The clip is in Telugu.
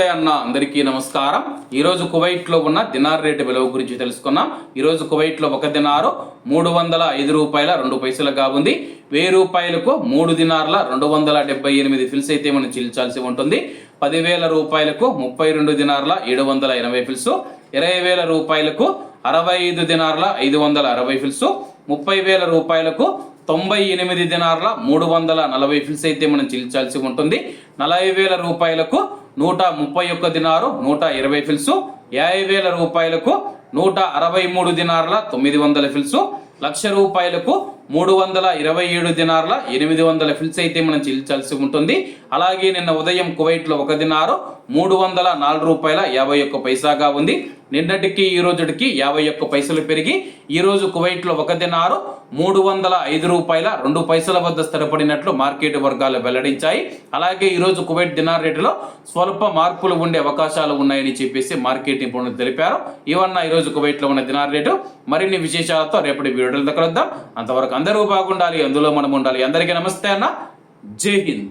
నమస్తే అన్న, అందరికీ నమస్కారం. ఈరోజు కువైట్లో ఉన్న దినార్ రేటు విలువ గురించి తెలుసుకున్నాం. ఈరోజు కువైట్లో ఒక దినారు 305 రూపాయల 2 పైసలుగా ఉంది. 1000 రూపాయలకు 3 దినార్ల 278 ఫిల్స్ అయితే మనం చెల్లించాల్సి ఉంటుంది. 10,000 రూపాయలకు 32 దినార్ల 780 ఫిల్స్, 20,000 రూపాయలకు 65 దినార్ల 560 ఫిల్స్, 30,000 రూపాయలకు 98 దినార్ల 340 ఫిల్స్ అయితే మనం చెల్లించాల్సి ఉంటుంది. 40,000 రూపాయలకు 131 దినారు 120 ఫిల్స్, 50,000 రూపాయలకు 163 దినార్ల 900 ఫిల్స్, 1,00,000 రూపాయలకు 327 దినార్ల 800 ఫిల్స్ అయితే మనం చెల్లించాల్సి ఉంటుంది. అలాగే నిన్న ఉదయం కువైట్లో ఒక దినారు 304 రూపాయల 51 పైసాగా ఉంది. నిన్నటికి ఈ రోజుకి 51 పైసలు పెరిగి ఈరోజు కువైట్లో ఒక దినారు 305 రూపాయల 2 పైసల వద్ద స్థిరపడినట్లు మార్కెట్ వర్గాలు వెల్లడించాయి. అలాగే ఈరోజు కువైట్ దినార్ రేటులో స్వల్ప మార్పులు ఉండే అవకాశాలు ఉన్నాయని చెప్పేసి మార్కెట్ నిపుణులు తెలిపారు. ఇవన్న ఈరోజు కువైట్లో ఉన్న దినార్ రేటు. మరిన్ని విశేషాలతో రేపటి వీడియోలో కలుద్దాం. అంతవరకు అందరూ బాగుండాలి, అందులో మనం ఉండాలి. అందరికీ నమస్తే అన్న, జై హింద్.